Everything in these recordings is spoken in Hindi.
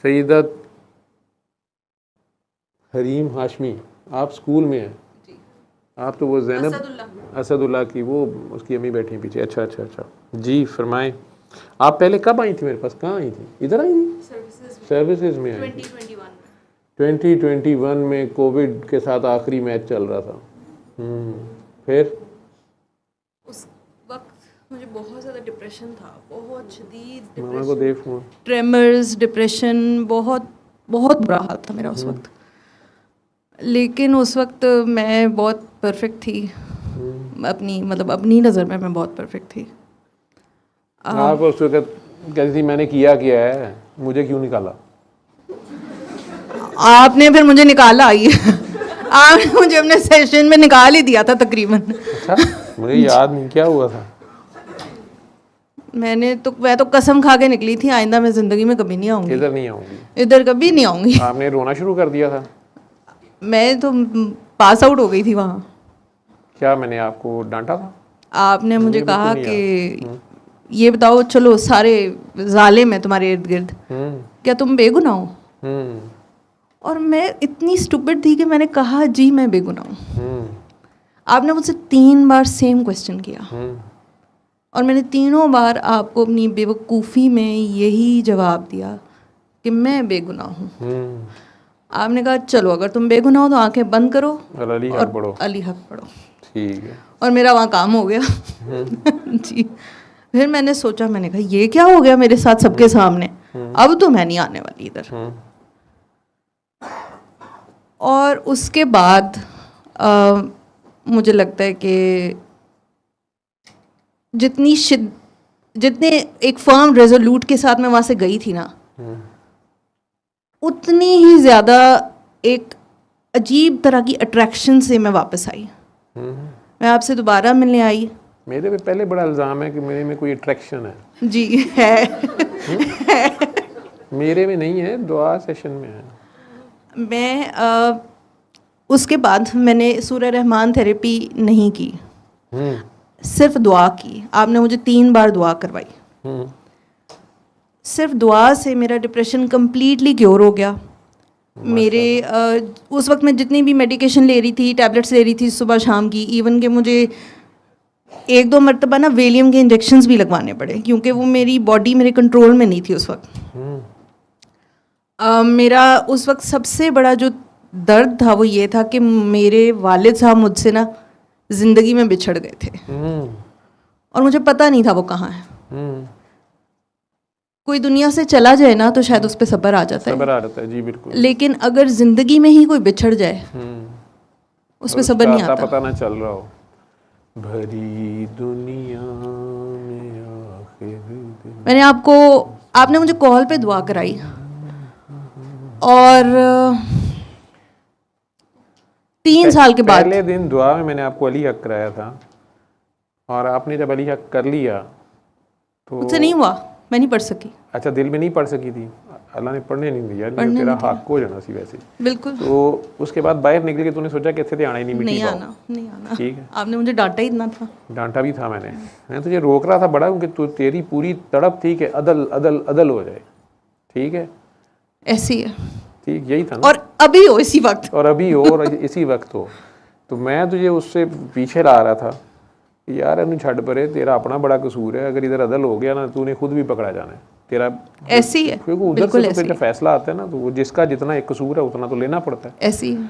सईदत हरीम हाशमी, आप स्कूल में हैं? आप तो वो ज़ैनब असदुल्ला की, वो उसकी अम्मी बैठी हैं पीछे। अच्छा अच्छा अच्छा, जी फरमाएं। आप पहले कब आई थी मेरे पास? कहाँ आई थी? इधर आई थी? सर्विसेज में आई थी 2021 में। कोविड के साथ आखिरी मैच चल रहा था। फिर उस वक्त मुझे बहुत ज़्यादा डिप्रेशन था, बहुत शदीद मामा को दे फोन। ट्रेमर्स, डिप्रेशन, बहुत बहुत बुरा हाल था मेरा उस वक्त। लेकिन उस वक्त मैं बहुत परफेक्ट थी, अपनी मतलब अपनी नज़र में मैं बहुत परफेक्ट थी। आप उस वक्त कहती थी मैंने किया है, मुझे क्यों निकाला? आपने फिर मुझे निकाला ही आपने मुझे अपने सेशन में निकाल ही दिया था तकरीबन। अच्छा, मुझे याद नहीं क्या हुआ था। मैं तो कसम खा के निकली थी, आइंदा मैं ज़िंदगी में कभी नहीं आऊँगी, इधर नहीं आऊँगी, इधर कभी नहीं आऊँगी। आपने रोना शुरू कर दिया था। मैं तो पास आउट हो गई थी वहाँ। क्या मैंने आपको डांटा था? आपने मुझे कहा कि ये बताओ, चलो सारे जालिम हैं तुम्हारे इर्द गिर्द, क्या तुम बेगुनाह हो? और मैं इतनी स्टूपिड थी कि मैंने कहा जी मैं बेगुनाह हूँ। आपने मुझसे 3 बार सेम क्वेश्चन किया और मैंने तीनों बार आपको अपनी बेवकूफ़ी में यही जवाब दिया कि मैं बेगुनाह हूँ। आपने कहा चलो अगर तुम बेगुनाह हो तो आंखें बंद करो और अली हक पढ़ो। ठीक है। और मेरा वहाँ काम हो गया जी। फिर मैंने सोचा, मैंने कहा ये क्या हो गया मेरे साथ सबके सामने, अब तो मैं नहीं आने वाली इधर। और उसके बाद मुझे लगता है कि जितने एक फर्म रेजोल्यूट के साथ मैं वहाँ से गई थी ना, उतनी ही ज़्यादा एक अजीब तरह की अट्रैक्शन से मैं वापस आई। मैं आपसे दोबारा मिलने आई। मेरे पे पहले बड़ा इल्ज़ाम है कि मेरे में कोई अट्रैक्शन है। जी है। मेरे में नहीं है, दुआ सेशन में है। मैं उसके बाद मैंने सूरह रहमान थेरेपी नहीं की, सिर्फ दुआ की। आपने मुझे 3 बार दुआ करवाई। सिर्फ दुआ से मेरा डिप्रेशन कम्प्लीटली क्योर हो गया। मेरे उस वक्त मैं जितनी भी मेडिकेशन ले रही थी, टैबलेट्स ले रही थी सुबह शाम की, इवन के मुझे 1-2 मरतबा ना वेलियम के इंजेक्शंस भी लगवाने पड़े क्योंकि वो मेरी बॉडी मेरे कंट्रोल में नहीं थी उस वक्त। मेरा उस वक्त सबसे बड़ा जो दर्द था वो ये था कि मेरे वालिद साहब मुझसे ना ज़िंदगी में बिछड़ गए थे और मुझे पता नहीं था वो कहाँ है। कोई दुनिया से चला जाए ना तो शायद उस पर सब्र आ जाता है। जी बिल्कुल। लेकिन अगर ज़िंदगी में ही कोई बिछड़ जाए उस पर सब्र नहीं आता। पता ना चल रहा हो भरी दुनिया में आखिर। मैंने आपने मुझे कॉल पे दुआ कराई और 3 साल के बाद पहले दिन दुआ में मैंने आपको अली हक कराया था और आपने जब अली हक कर लिया तो मुझसे नहीं हुआ, मैं नहीं पढ़ सकी। अच्छा, दिल में नहीं पढ़ सकी थी, अल्लाह ने पढ़ने नहीं दिया, तेरा हक हो जाना सी वैसे। बिल्कुल। तो उसके बाद बाहर निकल के तूने सोचा कि इतने आना ही नहीं आना। ठीक है, आपने मुझे डांटा ही इतना था। डांटा भी था मैं तुझे रोक रहा था बड़ा, क्योंकि तेरी पूरी तड़प थी कि अदल अदल अदल हो जाए। ठीक है, ऐसी है। ठीक, यही था ना। और अभी हो इसी वक्त, और अभी हो और इसी वक्त हो। तो मैं तुझे उससे पीछे ला रहा था कि यार इन्हें छड़ परे, तेरा अपना बड़ा कसूर है, अगर इधर अदल हो गया ना तूने खुद भी पकड़ा जाना है तेरा। ऐसी है, क्योंकि उधर से तो फिर जब फैसला आता है ना तो वो जिसका जितना एक कसूर है उतना तो लेना पड़ता है। ऐसी है।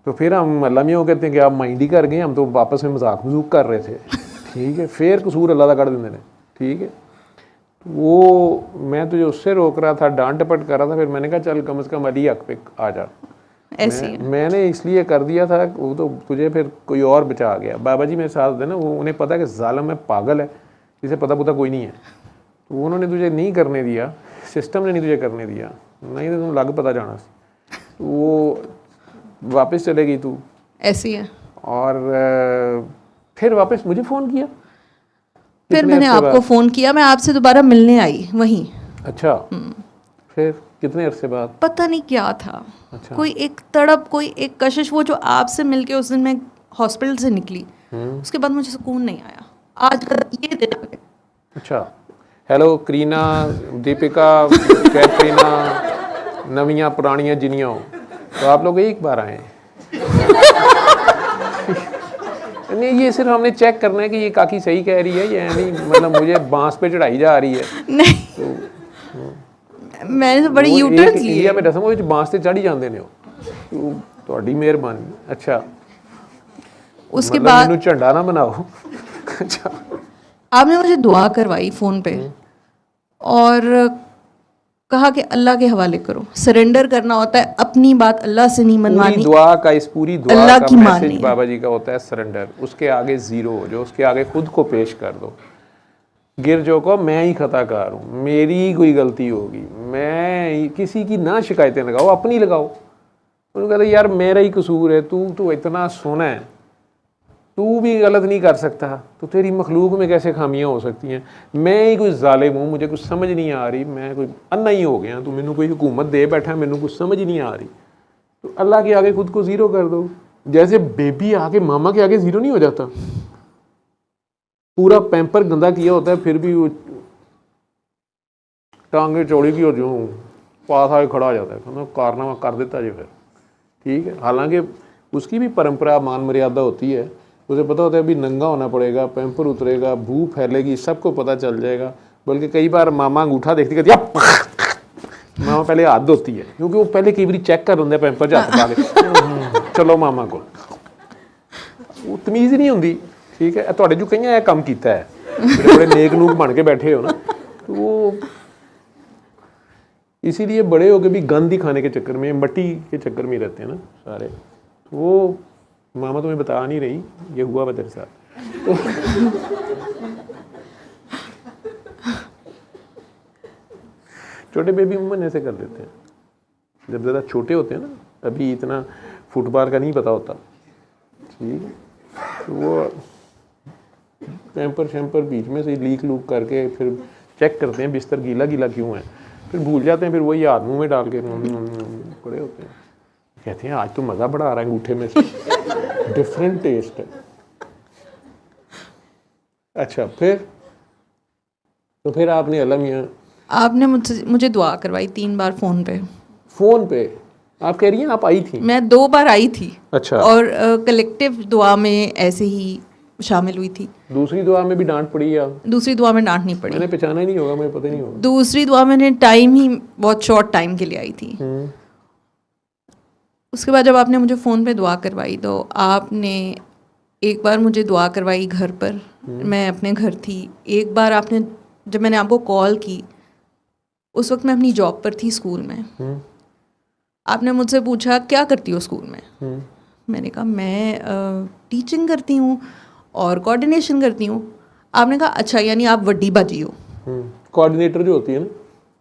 तो फिर हम अल्लाह मियाँ कहते हैं कि आप माइंड ही कर गए, हम तो आपस में मजाक मजूक कर रहे थे। ठीक है, फिर कसूर अल्लाह का कर देंगे ने। ठीक है, वो मैं तुझे उससे रोक रहा था, डांट डपट कर रहा था, फिर मैंने कहा चल कम से कम अली हक पे आ जा। मैंने इसलिए कर दिया था, वो तो तुझे फिर कोई और बचा गया। बाबा जी मेरे साथ थे ना, वो उन्हें पता है कि जालिम है, पागल है, जिसे पता कोई नहीं है, तो उन्होंने तुझे नहीं करने दिया, सिस्टम ने नहीं तुझे करने दिया, नहीं तो तुम लग पता जाना। वो वापस चले गई तू, ऐसी है। और फिर वापस मुझे फ़ोन किया, फिर मैंने आपको फ़ोन किया, मैं आपसे दोबारा मिलने आई वहीं। अच्छा, फिर कितने अरसे बाद? पता नहीं क्या था। अच्छा। कोई एक तड़प, कोई एक कशिश, वो जो आपसे मिलके उस दिन मैं हॉस्पिटल से निकली, उसके बाद मुझे सुकून नहीं आया। आज का ये दिन। अच्छा, हेलो करीना, दीपिका, कैटरीना, नवियाँ पुरानियाँ जिनियाँ हो, तो आप लोग एक बार आए। नहीं, ये सिर्फ हमने चेक करना है कि ये काकी सही कह रही है या नहीं, मतलब मुझे बांस पे चढ़ाई जा रही है। नहीं तो मैंने तो बड़े वो यूटर्न्स एक लिए। इंडिया में रस्म हो बांस से चढ़ ही जाते ने ਤੁਹਾਡੀ ਮਿਹਰਬਾਨੀ। अच्छा, उसके मतलब बाद मैनू झंडा ना बनाओ। अच्छा, आपने मुझे दुआ करवाई फ़ोन पे और कहा कि अल्लाह के हवाले करो, सरेंडर करना होता है, अपनी बात अल्लाह से नहीं पूरी मनवानी, दुआ का पूरी दुआ अल्लाह का की मैसेज माननी है। बाबा जी का होता है सरेंडर। उसके आगे ज़ीरो हो जो, उसके आगे खुद को पेश कर दो। गिर जो को मैं ही खताकार हूँ, मेरी ही कोई गलती होगी, मैं किसी की ना शिकायतें लगाओ, अपनी लगाओ। उन्होंने कहा यार मेरा ही कसूर है, तू तो इतना सोना है, तू भी गलत नहीं कर सकता, तो तेरी मखलूक में कैसे खामियां हो सकती हैं? मैं ही कोई जालिम हूँ, मुझे कुछ समझ नहीं आ रही, मैं कोई अन्ना ही हो गया, तो मैनू कोई हुकूमत दे बैठा, मैनू कुछ समझ नहीं आ रही। तो अल्लाह के आगे खुद को ज़ीरो कर दो। जैसे बेबी आगे मामा के आगे ज़ीरो नहीं हो जाता, पूरा पैम्पर गंदा किया होता है फिर भी वो टांगे चौड़ी की हो जो पास आके खड़ा हो जाता है, कहना कारनामा कर देता जी फिर ठीक है। हालांकि उसकी भी परंपरा मान मर्यादा होती है, उसे पता होता है अभी नंगा होना पड़ेगा, पैम्पर उतरेगा, भू फैलेगी, सबको पता चल जाएगा। बल्कि कई बार मामा अंगूठा देखती कहती है मामा पहले हाथ धोती है, क्योंकि वो पहले कई बार चेक कर लेंगे पैम्पर च हत्थ पा के चलो मामा को, वो तमीज़ नहीं होंगी। ठीक है, तुहाडे जो कई काम किया है, बड़े नेक नूक बन के बैठे हो ना, तो वो इसीलिए बड़े हो के भी गंद ही खाने के चक्कर में, मट्टी के चक्कर में रहते हैं ना सारे। वो मामा तुम्हें बता नहीं रही ये हुआ तेरे साथ। छोटे बेबी उमन ऐसे कर देते हैं, जब ज़्यादा छोटे होते हैं ना, अभी इतना फुटबॉल का नहीं पता होता, ठीक है, तो वो पैम्पर शैम्पर बीच में से लीक लूक करके फिर चेक करते हैं बिस्तर गीला गीला क्यों है, फिर भूल जाते हैं, फिर वही हाथ मुँह में डाल के पड़े होते हैं। कहते हैं आज तो मज़ा बड़ा आ रहा है अंगूठे में से, डिफरेंट टेस्ट है। अच्छा, फिर आपने अल्लाह मियाँ आपने मुझे दुआ करवाई 3 बार फ़ोन पे। आप कह रही हैं आप आई थी? मैं 2 बार आई थी। अच्छा, और कलेक्टिव दुआ में ऐसे ही शामिल हुई थी। दूसरी दुआ में भी डांट पड़ी या? दूसरी दुआ में डांट नहीं पड़ी, मैंने पहचाना ही नहीं होगा, मुझे पता ही नहीं होगा। दूसरी दुआ मैंने टाइम ही बहुत शॉर्ट टाइम के लिए आई थी। उसके बाद जब आपने मुझे फ़ोन पे दुआ करवाई, तो आपने एक बार मुझे दुआ करवाई घर पर, मैं अपने घर थी। एक बार आपने, जब मैंने आपको कॉल की, उस वक्त मैं अपनी जॉब पर थी स्कूल में। आपने मुझसे पूछा क्या करती हो स्कूल में? मैंने कहा मैं टीचिंग करती हूँ और कोऑर्डिनेशन करती हूँ। आपने कहा अच्छा, यानी आप वड्डी बाजी हो। कोऑर्डिनेटर जो होती है ना,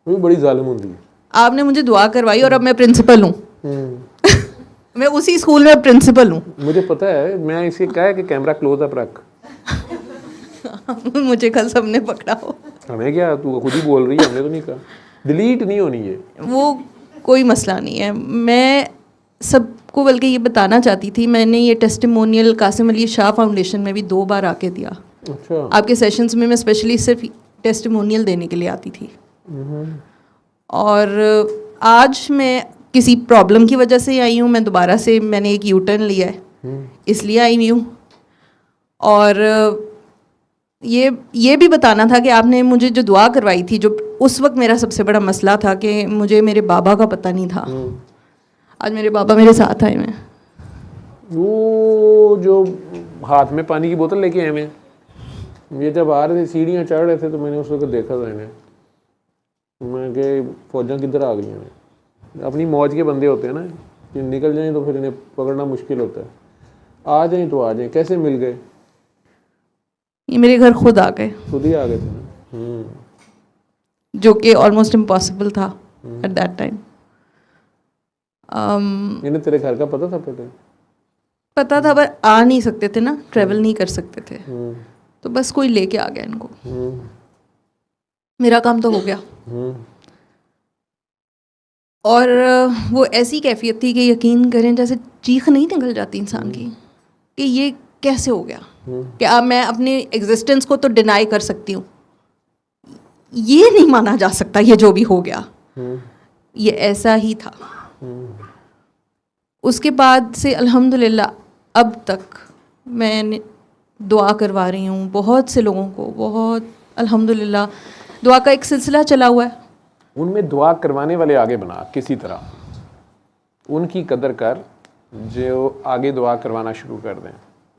वो भी बड़ी जालिम होती है। आपने मुझे दुआ करवाई और अब मैं प्रिंसिपल हूँ। मैं उसी स्कूल में प्रिंसिपल हूँ। मुझे पता है, मैं इसे कहा है कि कैमरा क्लोज अप रख। मुझे कल सबने पकड़ा हो। हमें क्या, तू खुद ही बोल रही है, हमने तो नहीं कहा। डिलीट नहीं होनी है वो, कोई मसला नहीं है। मैं सबको बल्कि ये बताना चाहती थी, मैंने ये टेस्टिमोनियल कासिम अली शाह फाउंडेशन में भी 2 बार आके दिया। अच्छा, आपके सेशंस में मैं स्पेशली सिर्फ टेस्टिमोनियल देने के लिए आती थी। और आज मैं किसी प्रॉब्लम की वजह से आई हूँ, मैं दोबारा से मैंने एक यू टर्न लिया है, इसलिए आई हुई हूँ। और ये भी बताना था कि आपने मुझे जो दुआ करवाई थी, जो उस वक्त मेरा सबसे बड़ा मसला था कि मुझे मेरे बाबा का पता नहीं था। आज मेरे बाबा मेरे साथ आए हैं। वो जो हाथ में पानी की बोतल लेके आए हैं, ये जब आ रहे थे सीढ़ियाँ चढ़ रहे थे, तो मैंने उस वक्त देखा था इन्हें। मैं कि फौजां किधर आ गई हैं। अपनी मौज के बंदे होते हैं ना, ये निकल जाएं तो फिर इन्हें पकड़ना मुश्किल होता है। आ जाएं तो आ जाएं। कैसे मिल गए? ये मेरे घर खुद आ गए, खुद ही आ गए थे ना, जो कि ऑलमोस्ट इम्पॉसिबल था एट दैट टाइम। इन्हें तेरे घर का पता था पहले? पता था, पर आ नहीं सकते थे ना, ट्रेवल नहीं कर सकते थे, तो बस कोई लेके आ गया इनको। मेरा काम तो हो गया। और वो ऐसी कैफियत थी कि यकीन करें जैसे चीख नहीं निकल जाती इंसान की, कि ये कैसे हो गया, कि अब मैं अपने एग्जिस्टेंस को तो डिनाई कर सकती हूँ, ये नहीं माना जा सकता ये जो भी हो गया। ये ऐसा ही था। उसके बाद से अल्हम्दुलिल्लाह अब तक मैं दुआ करवा रही हूँ बहुत से लोगों को, बहुत अल्हम्दुलिल्लाह दुआ का एक सिलसिला चला हुआ है। उनमें दुआ करवाने वाले आगे बना किसी तरह, उनकी कदर कर जो आगे दुआ करवाना शुरू कर दें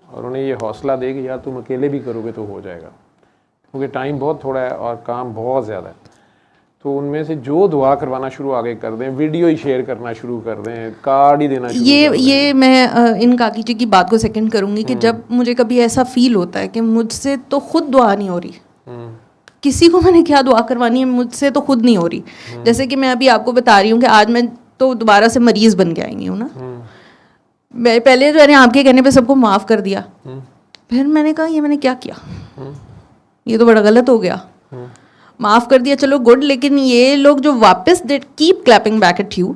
और उन्हें ये हौसला दे कि यार तुम अकेले भी करोगे तो हो जाएगा, क्योंकि टाइम बहुत थोड़ा है और काम बहुत ज़्यादा है। तो उनमें से जो दुआ करवाना शुरू आगे कर दें, वीडियो ही शेयर करना शुरू कर दें, कार्ड ही देना शुरू कर दें। ये मैं इन काकी जी की बात को सेकंड करूँगी कि जब मुझे कभी ऐसा फील होता है कि मुझसे तो खुद दुआ नहीं हो रही, किसी को मैंने क्या दुआ करवानी है, मुझसे तो खुद नहीं हो रही। जैसे कि मैं अभी आपको बता रही हूँ कि आज मैं तो दोबारा से मरीज़ बन के आई हूँ ना। मैं पहले तो मैंने आपके कहने पे सबको माफ़ कर दिया, फिर मैंने कहा ये मैंने क्या किया, ये तो बड़ा गलत हो गया। माफ़ कर दिया, चलो गुड, लेकिन ये लोग जो वापस keep clapping back at you,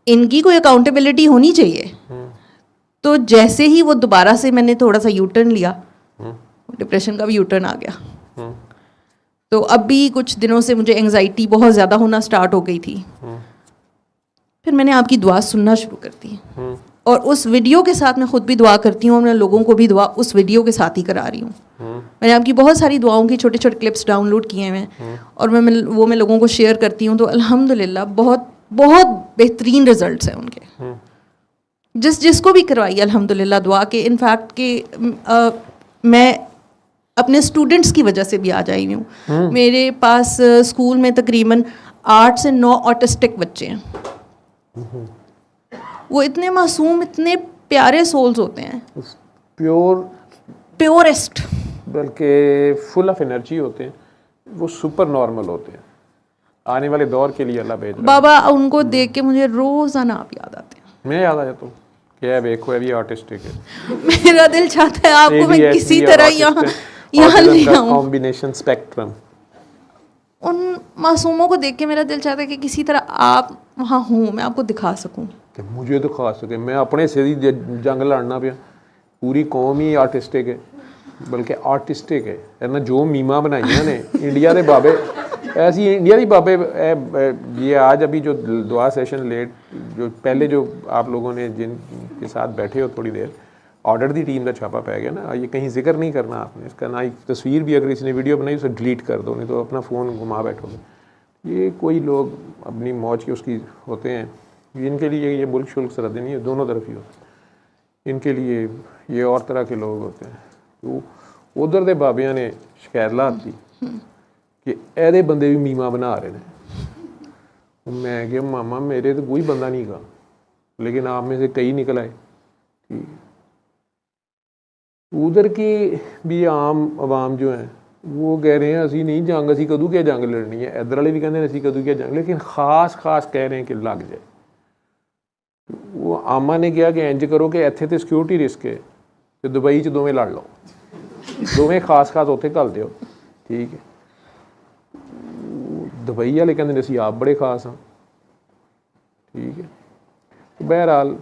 इनकी कोई अकाउंटेबिलिटी होनी चाहिए। तो जैसे ही वो दोबारा से मैंने थोड़ा सा यू टर्न लिया, डिप्रेशन का भी यू टर्न आ गया। तो अब भी कुछ दिनों से मुझे एंजाइटी बहुत ज़्यादा होना स्टार्ट हो गई थी। फिर मैंने आपकी दुआ सुनना शुरू कर दी और उस वीडियो के साथ मैं खुद भी दुआ करती हूँ और मैं लोगों को भी दुआ उस वीडियो के साथ ही करा रही हूँ। मैंने आपकी बहुत सारी दुआओं की छोटे छोटे क्लिप्स डाउनलोड किए हैं और मैं लोगों को शेयर करती हूँ। तो अल्हम्दुलिल्लाह बहुत बहुत बेहतरीन रिजल्ट्स हैं उनके, जिसको भी करवाई अल्हम्दुलिल्लाह दुआ के। इनफैक्ट कि मैं अपने स्टूडेंट्स की वजह से भी आ जाई हूँ। मेरे पास स्कूल में तकरीबन 8 से 9 ऑटिस्टिक बच्चे हैं। वो इतने मासूम, इतने प्यारे सोल्स होते हैं, प्योरेस्ट, बल्कि फुल ऑफ एनर्जी होते हैं, वो सुपर नॉर्मल होते हैं। आने वाले दौर के लिए अल्लाह भेज रहा है। बाबा उनको देख के मुझे रोज़ाना आप याद आते हैं। मैं याद आ जाता हूँ क्या देखो अभी ऑटिस्टिक है। मेरा दिल चाहता है आपको मैं किसी तरह यहाँ ले आऊँ। Combination spectrum. उन मासूमों को देख के मेरा दिल चाहता है कि किसी तरह आप वहाँ हों, मैं आपको दिखा सकूँ कि मुझे तो खा सके। मैं अपने से ही जंग लड़ना पिया, पूरी कौम ही आर्टिस्टिक है, बल्कि आर्टिस्टिक है ना। जो मीमा बनाइया ने इंडिया के बाबे, ऐसी इंडिया के बाबे। ये आज अभी जो दुआ सेशन लेट, जो पहले जो आप लोगों ने जिनके साथ बैठे हो थोड़ी देर, ऑर्डर दी टीम का छापा पै गया ना। ये कहीं जिक्र नहीं करना आपने इसका, ना ही तस्वीर भी अगर किसी ने वीडियो बनाई उसे डिलीट कर दो, नहीं तो अपना फ़ोन घुमा बैठोगे। ये कोई लोग अपनी मौज की उसकी होते हैं, इनके लिए ये मुल्क शुल्क सरहद नहीं है, दोनों तरफ ही होता है। इनके लिए ये और तरह के लोग होते हैं। तो उधर के बाबिया ने शिकायत लाती कि ऐसे बंदे भी मीमा बना रहे हैं। मैं क्या मामा मेरे तो कोई बंदा नहीं का, लेकिन आप में से कई निकल आए। ठीक, उधर की भी आम आवाम जो है वो कह रहे हैं असी नहीं जंग, असी कदू क्या जंग लड़नी है। इधर वाले भी कहते हैं असी कदू क्या जंग, लेकिन खास कह रहे हैं कि लग जाए। वो आमा ने कहा कि इंज करो कि इत्थे तो सिक्योरिटी रिस्क है, तो दुबई च दोवें लड़ लो, दोवें खास उत्थे घल दिओ। ठीक है, दुबई वाले कहते असी आप बड़े खास हाँ। ठीक है, बहरहाल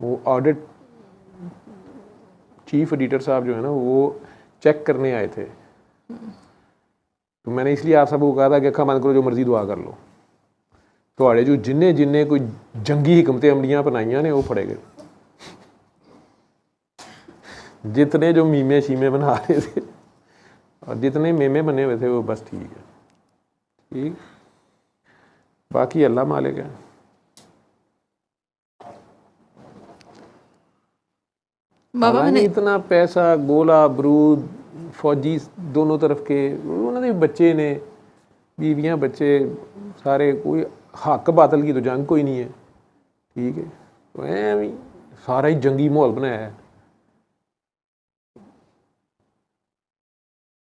वो ऑडिट चीफ एडिटर साहब जो है ना, वो चेक करने आए थे। तो मैंने इसलिए आप सबको कहा था कि अखा बंद करो, जो मर्जी दुआ कर लो। तो जो जिन्हें कोई जंगी हिकमतें अमलियाँ अपनाइया ने वो फड़े गए। जितने जो मीमे शीमे बना रहे थे और जितने मेमे बने हुए थे वो बस ठीक है। ठीक, बाकी अल्लाह मालिक है। बाबा मैंने इतना पैसा, गोला बरूद, फौजी दोनों तरफ के, उन्होंने बच्चे ने, बीवियां बच्चे सारे, कोई हक बातल की तो जंग कोई नहीं है। ठीक है, तो ऐ सारा ही जंगी माहौल बनाया है।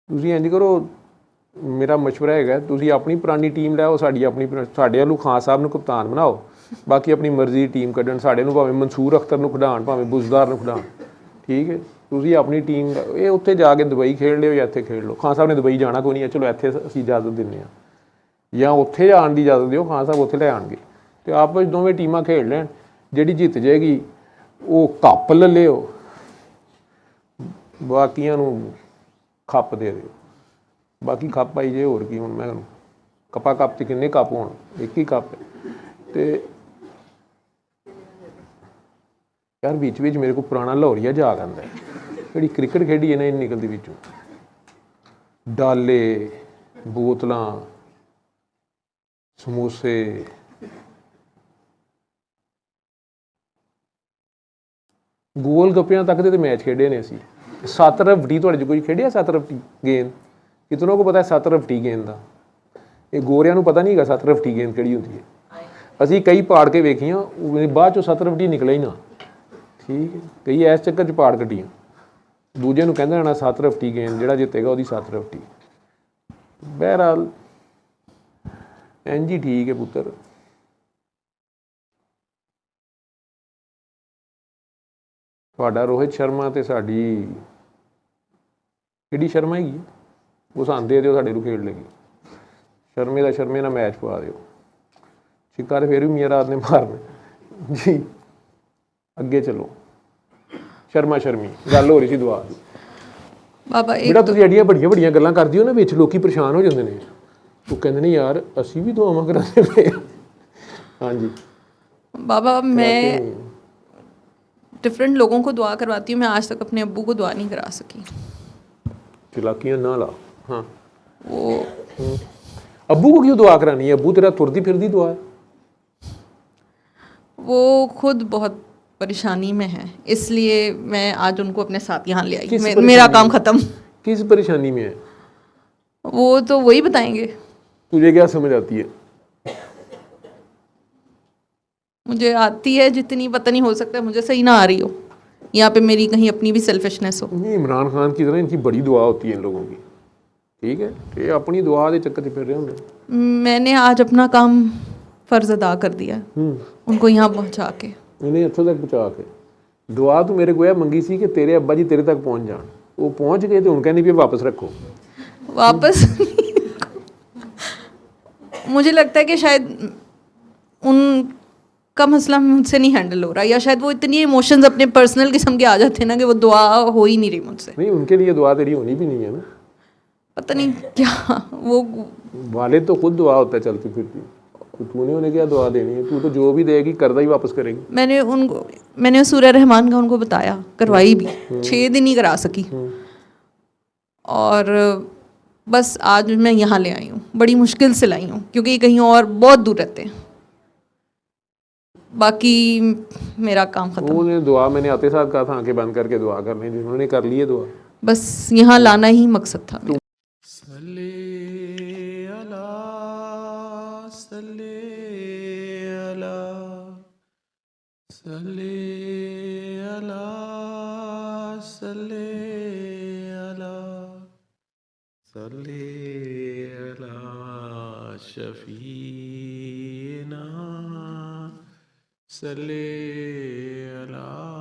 तुसी इंज करो, मेरा मशवरा है तुसी अपनी पुरानी टीम लाओ, साड़ी अपनी, साढ़े वालू खान साहब नूं कप्तान बनाओ, बाकी अपनी मर्जी टीम कड्ढण, साढ़े नूं भावें मंसूर अख्तर नूं खिडाण, भावें बुजदार नूं खिडाण। ठीक है, तुसी अपनी टीम ये उत्थे जाके दुबई खेल लिओ या इत्थे खेल लो। खान साहब ने दुबई जाना कोई नहीं है, चलो इत्थे असीं इजाजत दिंदे हां, या उत्थे जाण दी इजाजत दिओ, खान साहब उत्थे लै आउणगे ते आपस विच दोवें टीमां खेड लैण। जिहड़ी जित जाएगी वो कप ले लिओ, बाकियां नूं खप दे दिओ। बाकी कप आई जे होर की हुण मैं कपा कप च किन्ने कप होण, एक ही कप है। ते यार बीच बीच मेरे को पुराना लाहौरिया याद आंदा है, जिहड़ी क्रिकेट खेडी है ना इन निकलदी विचों डाले, बोतलां, समोसे, गोल गप्पियां तक दे मैच खेडे ने असीं। 7 रफटी तुहाडे च कोई खेडिया 7 रफटी गेंद? कितनों को पता है 7 रफटी गेंद का? ये गोरियां नूं पता नहीं हैगा 7 रफटी गेंद किहड़ी हुंदी है। असीं कई पाड़ के वेखियां, बाद चों 7 रफटी निकले ही ना। ठीक है, कई इस चक्कर च पाड़ कड्डियां, दूजे नूं कहंदे रहना 7 रफटी गेंद, जिहड़ा जितेगा ਉਹਦੀ 7 रफटी। बहरहाल इंज ही ठीक है पुत्तर। ਤੁਹਾਡਾ रोहित शर्मा ਤੇ ਸਾਡੀ ਕਿਹੜੀ ਸ਼ਰਮਾ ਹੈਗੀ, ਉਹ ਸਾਨੂੰ ਦੇ ਦਿਓ, ਸਾਡੇ ਨੂੰ ਖੇਡ ਲੇਗੀ। शर्मे ਨਾਲ मैच पवा ਦਿਓ। छिक्का तो फिर भी मियाँ रात ने मारना जी। अगे चलो, शर्मा शर्मी गल हो रही थी दुआ की। बाबा ਜਿਹੜਾ ਤੁਸੀਂ ਐਡੀਆਂ ਵੱਡੀਆਂ ਵੱਡੀਆਂ ਗੱਲਾਂ ਕਰਦੇ ਹੋ ਨਾ, ਵਿੱਚ ਲੋਕੀ ਪਰੇਸ਼ਾਨ ਹੋ ਜਾਂਦੇ ਨੇ। ਉਹ ਕਹਿੰਦੇ ਨੇ यार ਅਸੀਂ ਵੀ ਦੁਆਵਾਂ ਕਰਾਉਂਦੇ ਪਏ। ਹਾਂਜੀ बाबा मैं डिफरेंट लोगों को दुआ करवाती हूँ, मैं आज तक अपने अब्बू को दुआ नहीं करा सकी। चिलाकियाँ ना ला। हाँ वो अब्बू को क्यों दुआ करानी है? अब्बू तेरा तुरदी फिरदी दुआ है। वो खुद बहुत परेशानी में है, इसलिए मैं आज उनको अपने साथ यहाँ ले आई। मेरा काम ख़त्म। किस परेशानी में है? वो तो वही बताएंगे। तुझे क्या समझ आती है? मुझे आती है जितनी, पता नहीं, हो सकता है मुझे सही ना आ रही हो, यहाँ पे मेरी कहीं अपनी भी सेल्फिशनेस हो। नहीं, इमरान खान की तरह इनकी बड़ी दुआ होती है इन लोगों की। ठीक है, ये अपनी दुआ के चक्कर च फिर रहे होंगे। मैंने आज अपना काम फ़र्ज अदा कर दिया, उनको यहाँ पहुँचा के, इन्हें इत्थों तक पहुँचा के। दुआ तो मेरे को यह मंगी सी कि तेरे अब्बा जी तेरे तक पहुँच जान, वो पहुँच गए तो उनका नहीं भी वापस रखो। वापस मुझे लगता है कि शायद उनका मसला मुझसे नहीं हैंडल हो रहा, या शायद वो इतनी इमोशंस अपने पर्सनल किस्म के आ जाते हैं ना कि वो दुआ हो ही नहीं रही मुझसे। नहीं, उनके लिए दुआ तेरी होनी भी नहीं है ना, पता नहीं क्या। वो वाले तो खुद दुआ होता है चलती फिरती, तो तूने उन्हें क्या दुआ देनी है? तू तो जो भी देगी कर्जा ही वापस करेगी। मैंने सूरह रहमान का उनको बताया, करवाई भी, 6 दिन ही करा सकी। और बस आज मैं यहाँ ले आई हूँ, बड़ी मुश्किल से लाई हूँ, क्योंकि कहीं और बहुत दूर रहते हैं। बाकी मेरा काम खत्म। उन्हें दुआ मैंने आते साथ कहा था आंखें बंद करके दुआ करने, जिन्होंने कर ली है दुआ। बस यहाँ लाना ही मकसद था मेरा। सल्ले अला